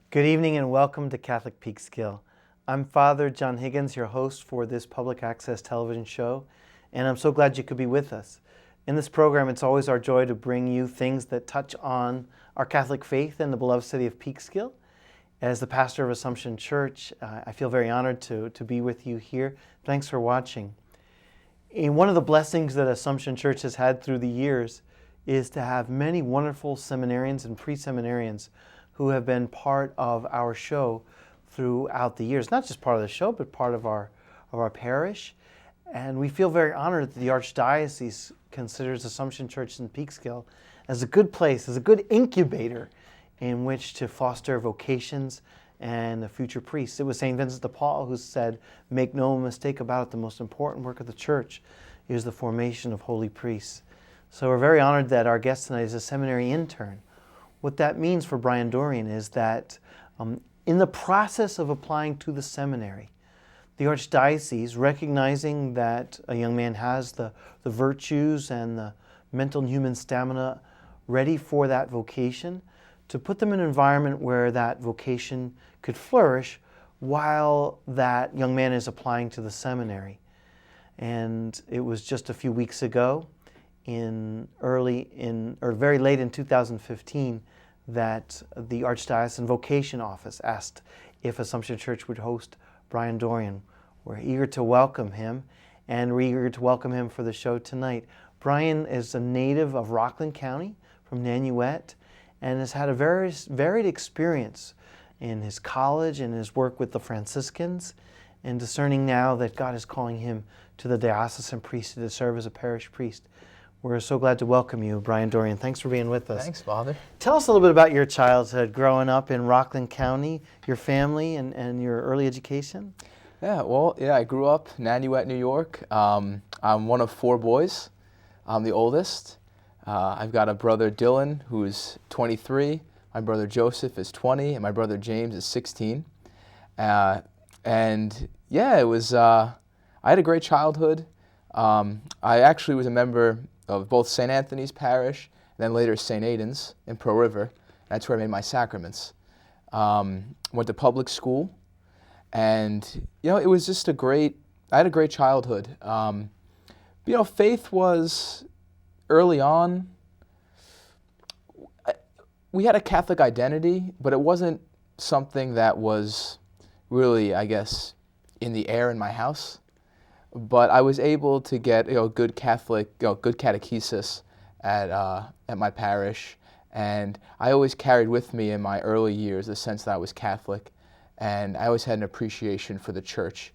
Good evening and welcome to Catholic Peekskill. I'm Father John Higgins, your host for this public access television show, and I'm so glad you could be with us. In this program, it's always our joy to bring you things that touch on our Catholic faith and the beloved city of Peekskill. As the pastor of Assumption Church, I feel very honored to be with you here. Thanks for watching. And one of the blessings that Assumption Church has had through the years is to have many wonderful seminarians and pre-seminarians who have been part of our show throughout the years. Not just part of the show, but part of our parish. And we feel very honored that the Archdiocese considers Assumption Church in Peekskill as a good place, as a good incubator in which to foster vocations and the future priests. It was St. Vincent de Paul who said, "Make no mistake about it, the most important work of the church is the formation of holy priests." So we're very honored that our guest tonight is a seminary intern. What that means for Brian Dorrian is that in the process of applying to the seminary, the Archdiocese, recognizing that a young man has the virtues and the mental and human stamina ready for that vocation, to put them in an environment where that vocation could flourish while that young man is applying to the seminary. And it was just a few weeks ago, very late in 2015, that the Archdiocesan Vocation Office asked if Assumption Church would host Brian Dorrian. We're eager to welcome him, and we're eager to welcome him for the show tonight. Brian is a native of Rockland County from Nanuet and has had a very varied experience in his college and his work with the Franciscans, and discerning now that God is calling him to the diocesan priesthood to serve as a parish priest. We're so glad to welcome you, Brian Dorrian. Thanks for being with us. Thanks, Father. Tell us a little bit about your childhood, growing up in Rockland County, your family, and your early education. I grew up in Nanuet, New York. I'm one of four boys. I'm the oldest. I've got a brother, Dylan, who's 23. My brother, Joseph, is 20, and my brother, James, is 16. I had a great childhood. I actually was a member of both St. Anthony's Parish and then later St. Aidan's in Pearl River. That's where I made my sacraments. Went to public school, and it was just I had a great childhood. Faith was early on. We had a Catholic identity, but it wasn't something that was really, I guess, in the air in my house. But I was able to get good Catholic, good catechesis at my parish, and I always carried with me in my early years the sense that I was Catholic, and I always had an appreciation for the church,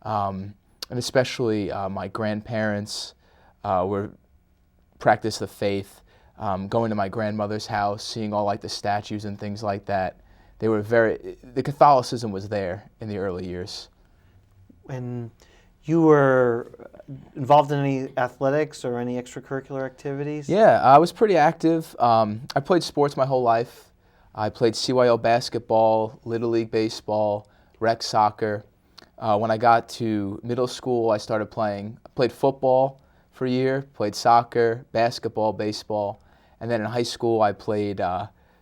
and especially my grandparents practiced the faith, going to my grandmother's house, seeing all the statues and things like that. The Catholicism was there in the early years. And you were involved in any athletics or any extracurricular activities? Yeah, I was pretty active. I played sports my whole life. I played CYO basketball, Little League baseball, rec soccer. When I got to middle school, I played football for a year, played soccer, basketball, baseball. And then in high school, I played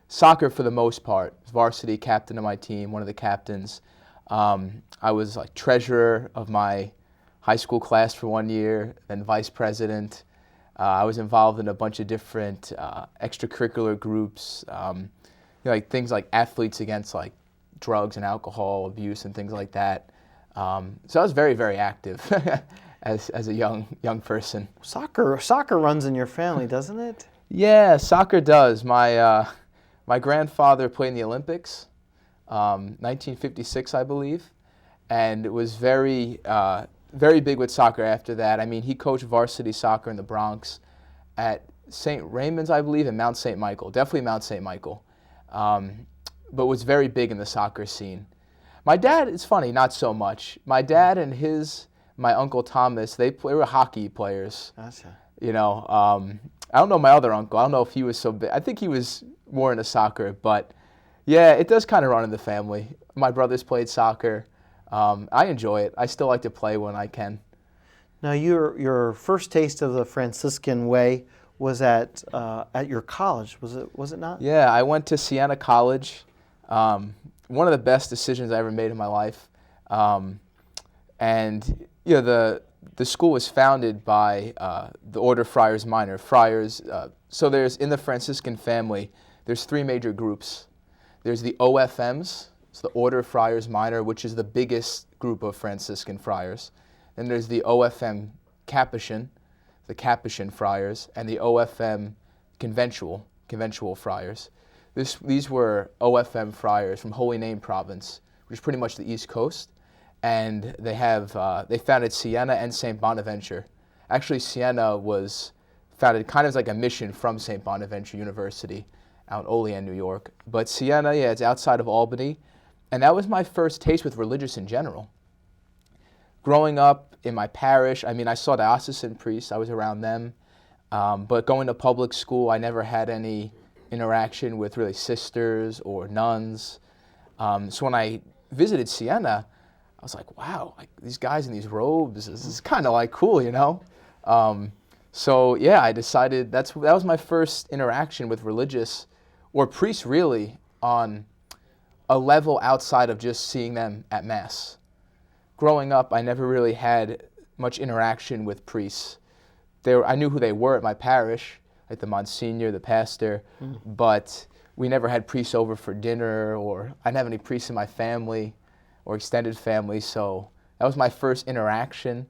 soccer for the most part. I was varsity captain of my team, one of the captains. I was treasurer of my high school class for 1 year, then vice president. I was involved in a bunch of different extracurricular groups, things like athletes against drugs and alcohol abuse and things like that. So I was very, very active as a young person. Soccer runs in your family, doesn't it? Yeah, soccer does. My grandfather played in the Olympics, 1956, I believe, and it was very big with soccer after that. I mean, he coached varsity soccer in the Bronx at St. Raymond's, I believe, and Mount St. Michael, definitely Mount St. Michael, but was very big in the soccer scene. My dad, it's funny, not so much. My dad and my Uncle Thomas, they were hockey players. Gotcha. I don't know my other uncle. I don't know if he was so big. I think he was more into soccer, but yeah, it does kind of run in the family. My brothers played soccer. I enjoy it. I still like to play when I can. Now, your first taste of the Franciscan way was at your college, was it not? Yeah, I went to Siena College. One of the best decisions I ever made in my life. And you know, the school was founded by the Order of Friars Minor. Friars. So there's in the Franciscan family, there's three major groups. There's the OFMs, it's the Order of Friars Minor, which is the biggest group of Franciscan friars. Then there's the OFM Capuchin, the Capuchin friars, and the OFM conventual friars. These were OFM friars from Holy Name Province, which is pretty much the East Coast, and they founded Siena and St. Bonaventure. Actually, Siena was founded kind of as like a mission from St. Bonaventure University out in Olean, New York. But Siena, yeah, it's outside of Albany, and that was my first taste with religious in general. Growing up in my parish, I mean, I saw diocesan priests, I was around them, but going to public school, I never had any interaction with really sisters or nuns. So when I visited Siena, I was like, wow, like these guys in these robes, this is kind of like cool, you know? So yeah, I decided that was my first interaction with religious or priests really on a level outside of just seeing them at Mass. Growing up, I never really had much interaction with priests. I knew who they were at my parish, like the Monsignor, the pastor, but we never had priests over for dinner, or I didn't have any priests in my family or extended family, so that was my first interaction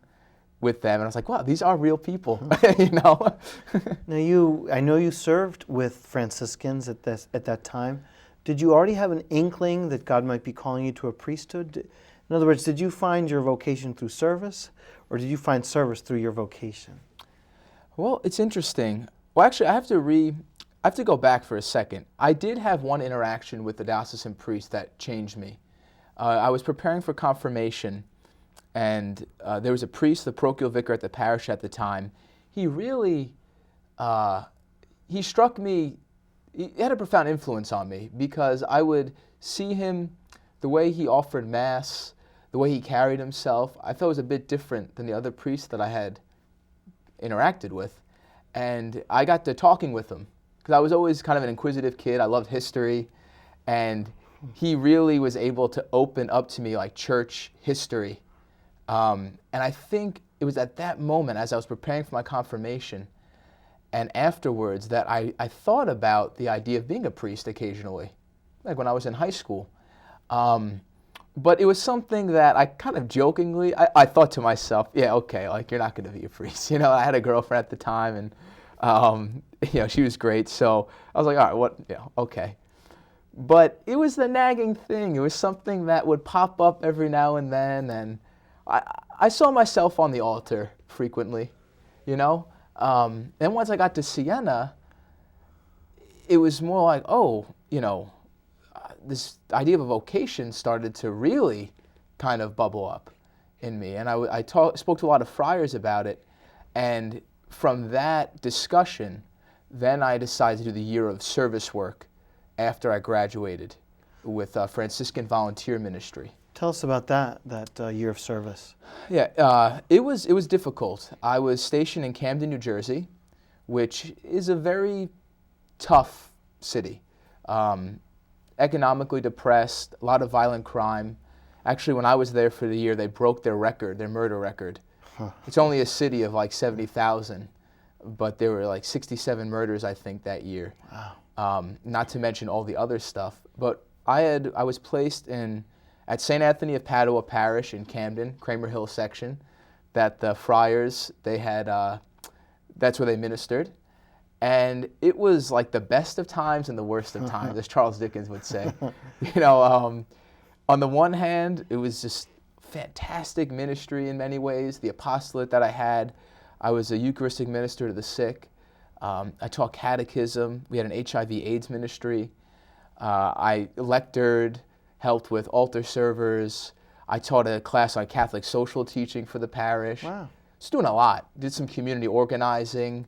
with them, and I was like, wow, these are real people, you know? Now I know you served with Franciscans at that time. Did you already have an inkling that God might be calling you to a priesthood? In other words, did you find your vocation through service, or did you find service through your vocation? Well, it's interesting. Well, actually, I have to go back for a second. I did have one interaction with the diocesan priest that changed me. I was preparing for confirmation, and there was a priest, the parochial vicar at the parish at the time. He really, he struck me, he had a profound influence on me, because I would see him, the way he offered Mass, the way he carried himself, I felt was a bit different than the other priests that I had interacted with. And I got to talking with him, because I was always kind of an inquisitive kid. I loved history, and he really was able to open up to me like church history. And I think it was at that moment, as I was preparing for my confirmation and afterwards, that I thought about the idea of being a priest occasionally, like when I was in high school. But it was something that I kind of jokingly, I thought to myself, yeah, okay, like you're not going to be a priest. You know, I had a girlfriend at the time, and you know, she was great. So I was like, all right, okay. But it was the nagging thing. It was something that would pop up every now and then, and I saw myself on the altar frequently, you know. Then once I got to Siena, it was more like, oh, you know, this idea of a vocation started to really kind of bubble up in me. And I spoke to a lot of friars about it. And from that discussion, then I decided to do the year of service work after I graduated with Franciscan volunteer ministry. Tell us about that year of service. Yeah, it was difficult. I was stationed in Camden, New Jersey, which is a very tough city. Economically depressed, a lot of violent crime. Actually, when I was there for the year, they broke their murder record. Huh. It's only a city of like 70,000, but there were like 67 murders, I think, that year. Wow. Not to mention all the other stuff. But I was placed at St. Anthony of Padua Parish in Camden, Kramer Hill section, that the friars, they had, that's where they ministered. And it was like the best of times and the worst of times, as Charles Dickens would say. You know, on the one hand, it was just fantastic ministry in many ways. The apostolate that I had, I was a Eucharistic minister to the sick. I taught catechism. We had an HIV/AIDS ministry. I lectured, helped with altar servers. I taught a class on Catholic social teaching for the parish. Wow. Just doing a lot. Did some community organizing.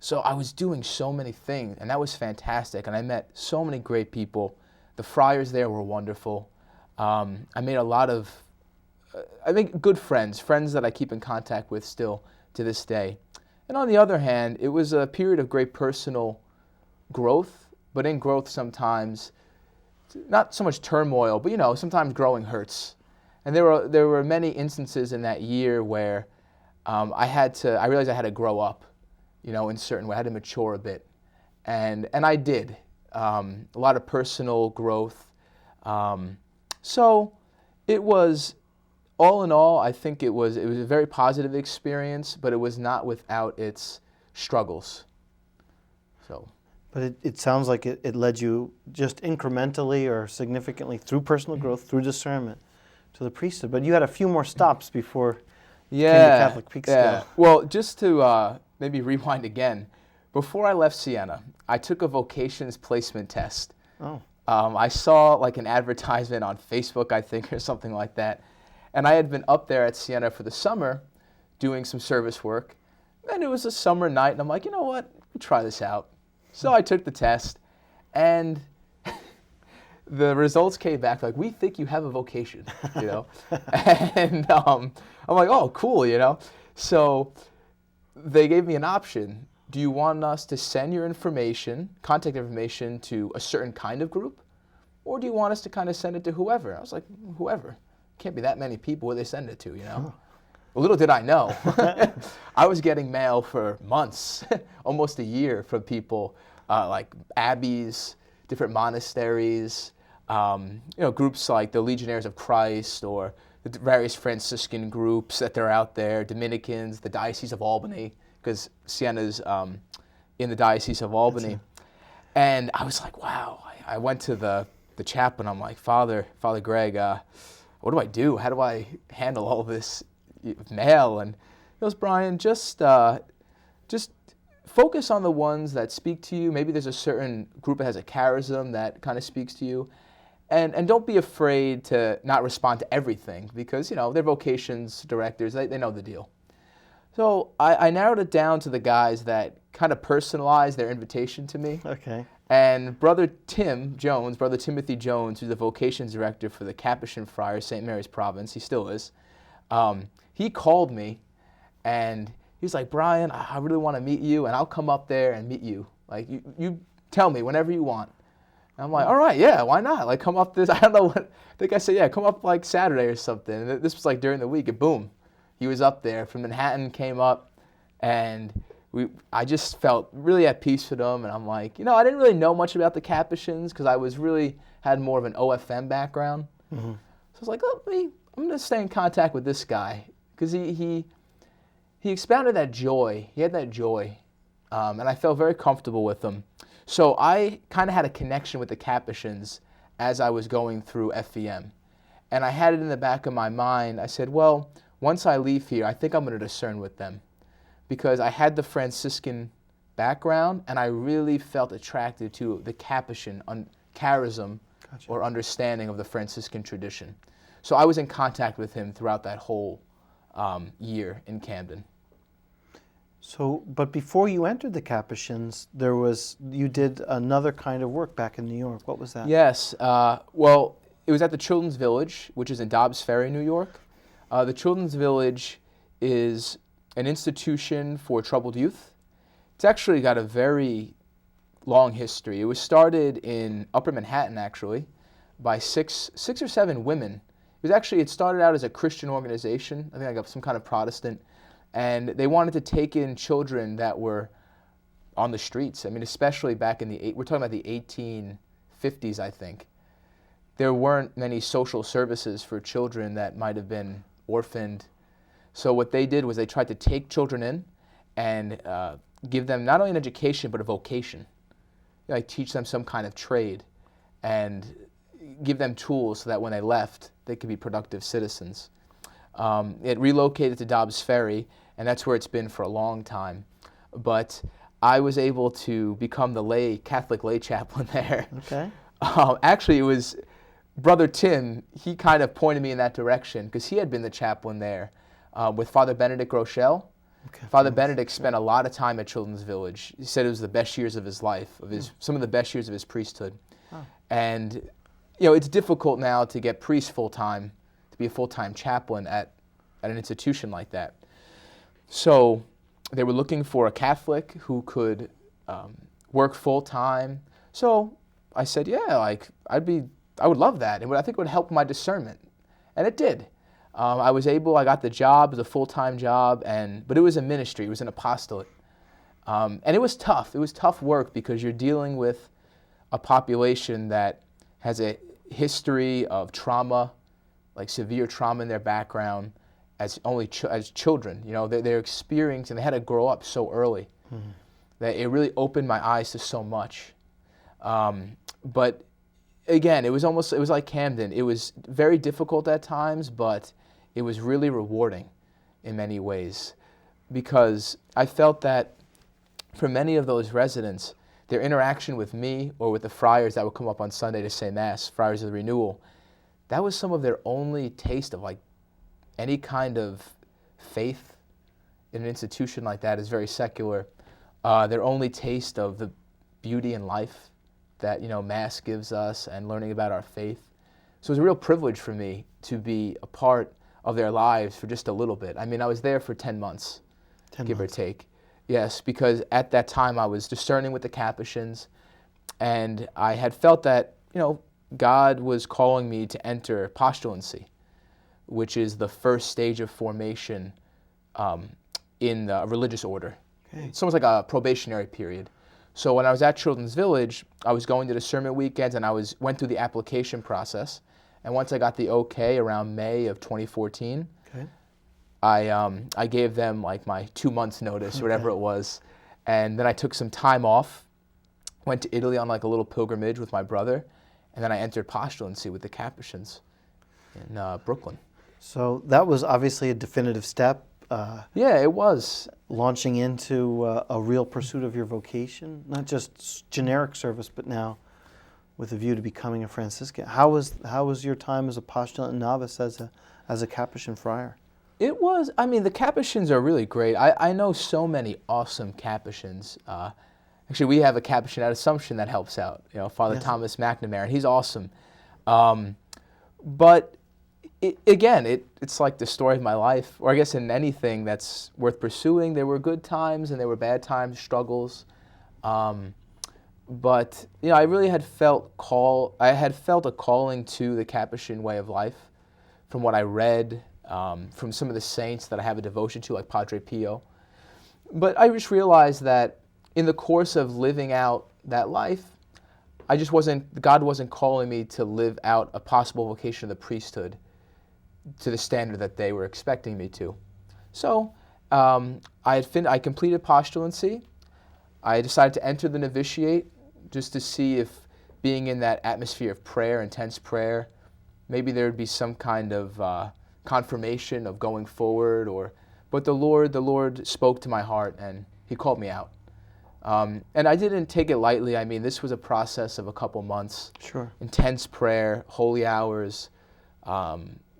So I was doing so many things, and that was fantastic. And I met so many great people. The friars there were wonderful. I made a lot of, I think, good friends that I keep in contact with still to this day. And on the other hand, it was a period of great personal growth, but in growth sometimes not so much turmoil, but sometimes growing hurts. And there were many instances in that year where I realized I had to grow up, in certain way. I had to mature a bit, and I did. A lot of personal growth. So it was, all in all, I think it was a very positive experience, but it was not without its struggles. So. But it sounds like it led you just incrementally or significantly through personal growth, through discernment, to the priesthood. But you had a few more stops before you came to Catholic Peekskill. Yeah. Well, just to maybe rewind again, before I left Siena, I took a vocations placement test. Oh. I saw like an advertisement on Facebook, I think, or something like that. And I had been up there at Siena for the summer doing some service work. And it was a summer night, and I'm like, you know what? Try this out. So I took the test, and the results came back like, we think you have a vocation, And I'm like, oh, cool, So they gave me an option. Do you want us to send your information, contact information, to a certain kind of group? Or do you want us to kind of send it to whoever? I was like, whoever. Can't be that many people where they send it to, Little did I know. I was getting mail for months, almost a year, from people like abbeys, different monasteries, groups like the Legionnaires of Christ or the various Franciscan groups that are out there, Dominicans, the Diocese of Albany, because Siena's in the Diocese of Albany. And I was like, wow. I went to the chaplain. I'm like, Father Greg, what do I do? How do I handle all this mail? And he goes, Brian, just focus on the ones that speak to you. Maybe there's a certain group that has a charism that kind of speaks to you. And don't be afraid to not respond to everything because, they're vocations directors. They know the deal. So I narrowed it down to the guys that kind of personalized their invitation to me. Okay. And Brother Timothy Jones, who's the vocations director for the Capuchin Friars, St. Mary's Province, he still is, he called me, and he's like, Brian, I really want to meet you, and I'll come up there and meet you. Like, you tell me whenever you want. And I'm like, all right, yeah, why not? Like, come up this, I don't know what, I think I said, yeah, come up like Saturday or something. And this was like during the week, and boom, he was up there from Manhattan, came up, and I just felt really at peace with him. And I'm like, I didn't really know much about the Capuchins because I had more of an OFM background. Mm-hmm. So I was like, I'm going to stay in contact with this guy because he expounded that joy. He had that joy, and I felt very comfortable with him. So I kind of had a connection with the Capuchins as I was going through FEM. And I had it in the back of my mind. I said, well, once I leave here, I think I'm going to discern with them because I had the Franciscan background, and I really felt attracted to the Capuchin charism or understanding of the Franciscan tradition. So I was in contact with him throughout that whole year in Camden. So, but before you entered the Capuchins, you did another kind of work back in New York. What was that? Yes. Well, it was at the Children's Village, which is in Dobbs Ferry, New York. The Children's Village is an institution for troubled youth. It's actually got a very long history. It was started in Upper Manhattan, actually, by six or seven women. It started out as a Christian organization. I think I got some kind of Protestant. And they wanted to take in children that were on the streets. I mean, especially back in we're talking about the 1850s, I think. There weren't many social services for children that might have been orphaned. So what they did was they tried to take children in and give them not only an education, but a vocation. Like teach them some kind of trade and give them tools so that when they left, they could be productive citizens. It relocated to Dobbs Ferry, and that's where it's been for a long time. But I was able to become the Catholic lay chaplain there. Okay. Actually, it was Brother Tim. He kind of pointed me in that direction because he had been the chaplain there with Father Benedict Rochelle. Okay. Father Benedict spent a lot of time at Children's Village. He said it was the best years of his life, some of the best years of his priesthood. Oh. And it's difficult now to get priests full-time, to be a full-time chaplain at an institution like that. So they were looking for a Catholic who could work full-time. So I said, yeah, I'd be I would love that. I think it would help my discernment. And it did. I got the job, it was a full-time job, but it was a ministry, it was an apostolate. And it was tough. It was tough work because you're dealing with a population that has a history of trauma, like severe trauma in their background as children. You know, they're experiencing, they had to grow up so early that it really opened my eyes to so much. But again, it was like Camden. It was very difficult at times, but it was really rewarding in many ways because I felt that for many of those residents, their interaction with me or with the friars that would come up on Sunday to say Mass, Friars of the Renewal, that was some of their only taste of like any kind of faith in an institution like that is very secular. Their only taste of the beauty in life that, you know, Mass gives us and learning about our faith. So it was a real privilege for me to be a part of their lives for just a little bit. I mean, I was there for 10 months, give or take. Yes, because at that time I was discerning with the Capuchins, and I had felt that, you know, God was calling me to enter postulancy, which is the first stage of formation in the religious order. Okay. It's almost like a probationary period. So when I was at Children's Village, I was going to discernment weekends, and I went through the application process. And once I got the okay around May of 2014, okay, I gave them like my 2 months notice, or whatever it was. And then I took some time off, went to Italy on like a little pilgrimage with my brother, and then I entered postulancy with the Capuchins in Brooklyn. So that was obviously a definitive step. Yeah, it was. Launching into a real pursuit of your vocation, not just generic service, but now with a view to becoming a Franciscan. How was your time as a postulant and novice as a Capuchin friar? It was. I mean, the Capuchins are really great. I know so many awesome Capuchins. Actually, we have a Capuchin at Assumption that helps out. You know, Father Thomas McNamara, and he's awesome. But it's like the story of my life, or I guess in anything that's worth pursuing. There were good times and there were bad times, struggles. But you know, I really had felt a calling to the Capuchin way of life from what I read, from some of the saints that I have a devotion to, like Padre Pio. But I just realized that in the course of living out that life, God wasn't calling me to live out a possible vocation of the priesthood to the standard that they were expecting me to. So I completed postulancy. I decided to enter the novitiate just to see if being in that atmosphere of prayer, intense prayer, maybe there would be some kind of confirmation of going forward. But the Lord spoke to my heart and He called me out. And I didn't take it lightly. I mean, this was a process of a couple months. Sure. Intense prayer, holy hours,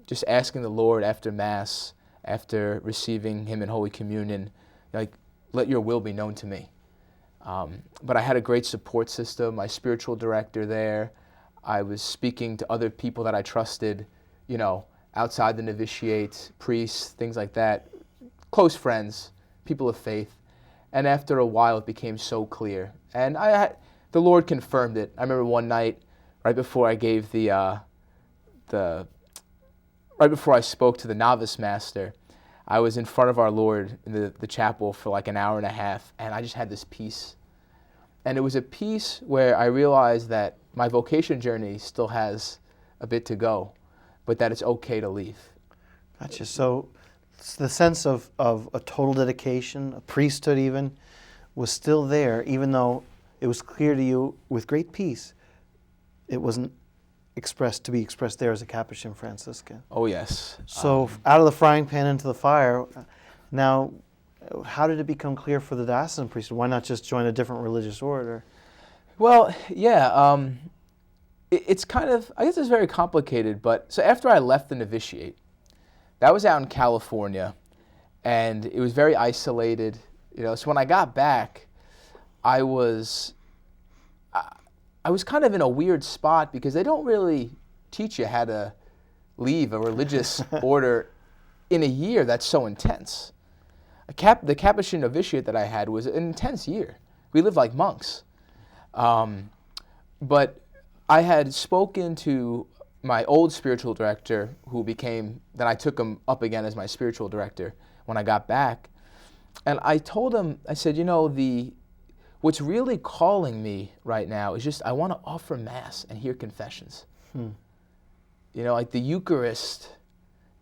just asking the Lord after Mass, after receiving Him in Holy Communion, like, let your will be known to me. But I had a great support system, my spiritual director there. I was speaking to other people that I trusted, you know, outside the novitiate, priests, things like that, close friends, people of faith. And after a while, it became so clear. And the Lord confirmed it. I remember one night, right before I gave right before I spoke to the novice master, I was in front of our Lord in the chapel for like an hour and a half, and I just had this peace. And it was a peace where I realized that my vocation journey still has a bit to go, but that it's okay to leave. Gotcha. So the sense of a total dedication, a priesthood even, was still there, even though it was clear to you with great peace it wasn't expressed there as a Capuchin Franciscan. Oh, yes. So out of the frying pan into the fire. Now, how did it become clear for the diocesan priesthood? Why not just join a different religious order? Well, yeah, it's kind of, I guess it's very complicated, but so after I left the novitiate, that was out in California, and it was very isolated, you know. So when I got back, I was kind of in a weird spot because they don't really teach you how to leave a religious order in a year that's so intense. The Capuchin novitiate that I had was an intense year. We lived like monks. But I had spoken to my old spiritual director, then I took him up again as my spiritual director when I got back. And I told him, I said, what's really calling me right now is just I want to offer Mass and hear confessions. Like the Eucharist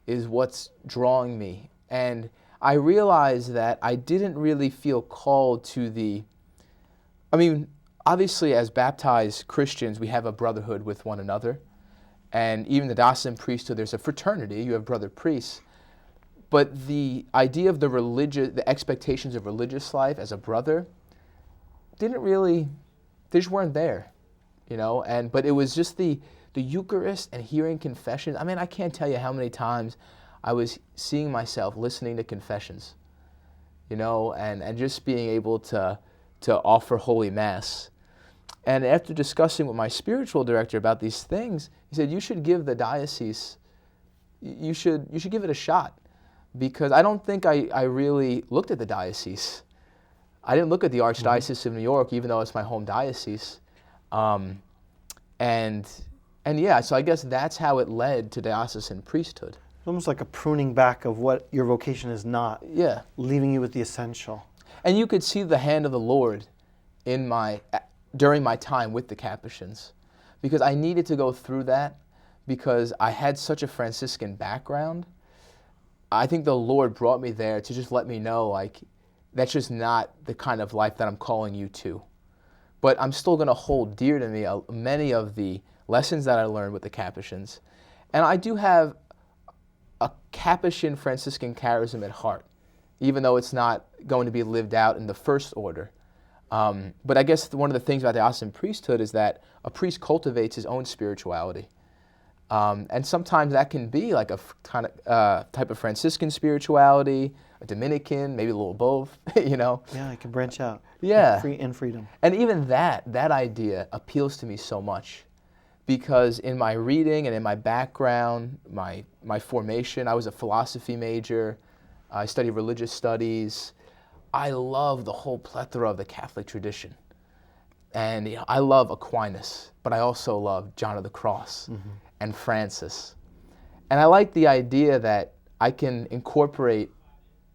is what's drawing me. And I realized that I didn't really feel called to obviously as baptized Christians, we have a brotherhood with one another. And even the diocesan priesthood, there's a fraternity, you have brother priests. But the idea of the expectations of religious life as a brother, they just weren't there, but it was just the Eucharist and hearing confessions. I can't tell you how many times I was seeing myself listening to confessions, and just being able to offer Holy Mass. And after discussing with my spiritual director about these things, he said, you should give the diocese, you should give it a shot, because I don't think I really looked at the diocese. I didn't look at the Archdiocese of New York, even though it's my home diocese. So I guess that's how it led to diocesan priesthood. It's almost like a pruning back of what your vocation is not. Yeah. Leaving you with the essential. And you could see the hand of the Lord during my time with the Capuchins, because I needed to go through that because I had such a Franciscan background. I think the Lord brought me there to just let me know, that's just not the kind of life that I'm calling you to. But I'm still going to hold dear to me many of the lessons that I learned with the Capuchins. And I do have a Capuchin Franciscan charism at heart, even though it's not going to be lived out in the first order. But I guess one of the things about the diocesan priesthood is that a priest cultivates his own spirituality. And sometimes that can be like a kind of type of Franciscan spirituality, a Dominican, maybe a little both, Yeah, I can branch out. Yeah. In freedom. And even that idea appeals to me so much, because in my reading and in my background, my formation, I was a philosophy major, I studied religious studies. I love the whole plethora of the Catholic tradition. And I love Aquinas, but I also love John of the Cross and Francis. And I like the idea that I can incorporate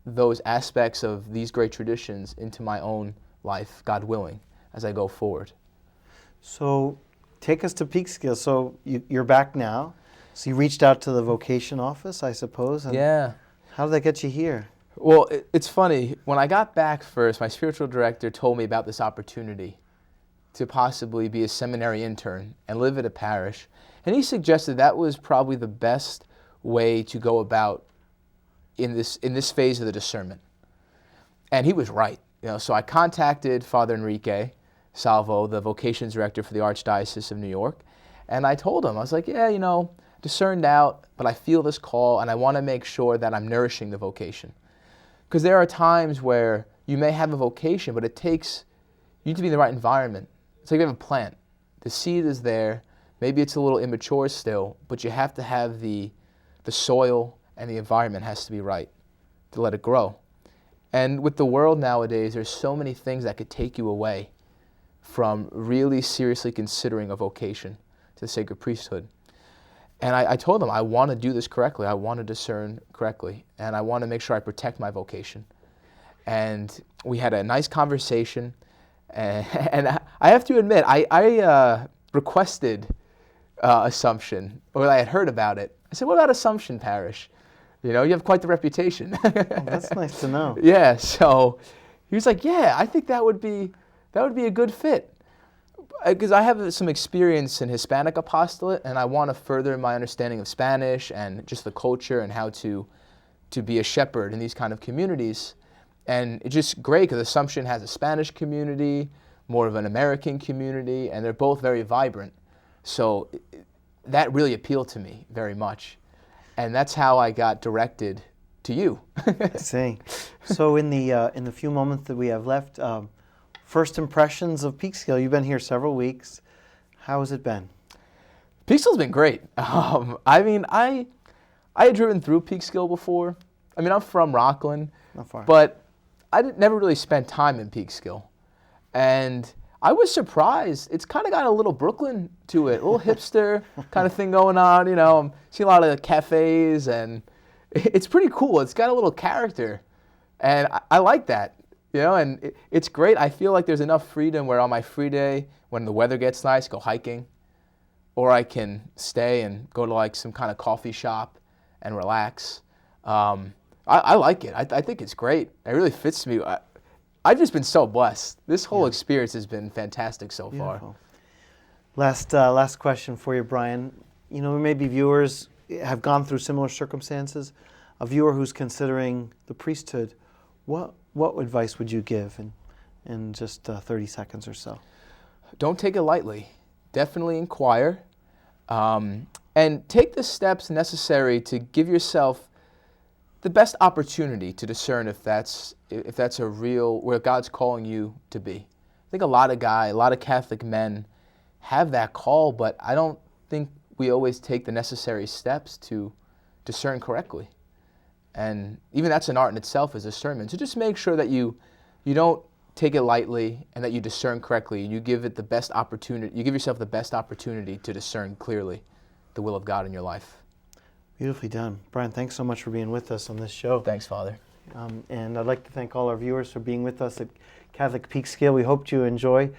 those aspects of these great traditions into my own life, God willing, as I go forward. So take us to Peekskill. So you're back now. So you reached out to the vocation office, I suppose. And Yeah. How did that get you here? Well, it's funny. When I got back first, my spiritual director told me about this opportunity to possibly be a seminary intern and live at a parish. And he suggested that was probably the best way to go about in this phase of the discernment. And he was right. So I contacted Father Enrique Salvo, the vocations director for the Archdiocese of New York, and I told him, I was like, discerned out, but I feel this call, and I want to make sure that I'm nourishing the vocation. Because there are times where you may have a vocation, but you need to be in the right environment. It's like you have a plant. The seed is there. Maybe it's a little immature still, but you have to have the soil and the environment has to be right to let it grow. And with the world nowadays, there's so many things that could take you away from really seriously considering a vocation to the sacred priesthood. And I told them, I want to do this correctly. I want to discern correctly. And I want to make sure I protect my vocation. And we had a nice conversation. And I have to admit, I requested Assumption, or I had heard about it. I said, what about Assumption Parish? You have quite the reputation. Oh, that's nice to know. Yeah, so he was like, yeah, I think that would be a good fit. Because I have some experience in Hispanic apostolate, and I want to further my understanding of Spanish and just the culture and how to be a shepherd in these kind of communities. And it's just great because Assumption has a Spanish community, more of an American community, and they're both very vibrant. So that really appealed to me very much. And that's how I got directed to you. I see. So in the few moments that we have left, first impressions of Peekskill. You've been here several weeks. How has it been? Peekskill's been great. I had driven through Peekskill before. I'm from Rockland. Not far. But I never really spent time in Peekskill. And I was surprised. It's kind of got a little Brooklyn to it, a little hipster kind of thing going on. You know, I'm seeing a lot of cafes, and it's pretty cool. It's got a little character, and I like that. You know, and it's great. I feel like there's enough freedom where on my free day, when the weather gets nice, go hiking, or I can stay and go to like some kind of coffee shop and relax. I like it. I think it's great. It really fits me. I've just been so blessed. This whole experience has been fantastic so far. Last question for you, Brian. You know, maybe viewers have gone through similar circumstances. A viewer who's considering the priesthood, what advice would you give in just 30 seconds or so? Don't take it lightly. Definitely inquire, and take the steps necessary to give yourself the best opportunity to discern if that's a real, where God's calling you to be. I think a lot of Catholic men have that call, but I don't think we always take the necessary steps to discern correctly. And even that's an art in itself, is discernment. So just make sure that you don't take it lightly, and that you discern correctly, and you give it the best opportunity. You give yourself the best opportunity to discern clearly the will of God in your life. Beautifully done. Brian, thanks so much for being with us on this show. Thanks, Father. And I'd like to thank all our viewers for being with us at Catholic Peekskill. We hope you enjoy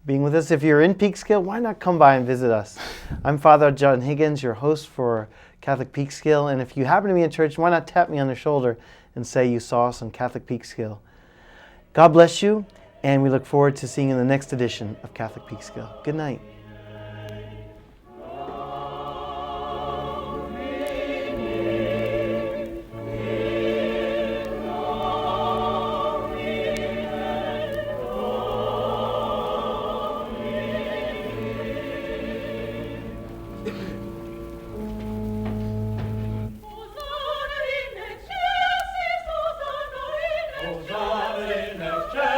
being with us. If you're in Peekskill, why not come by and visit us? I'm Father John Higgins, your host for Catholic Peekskill. And if you happen to be in church, why not tap me on the shoulder and say you saw us on Catholic Peekskill. God bless you, and we look forward to seeing you in the next edition of Catholic Peekskill. Good night. Osare in excelsis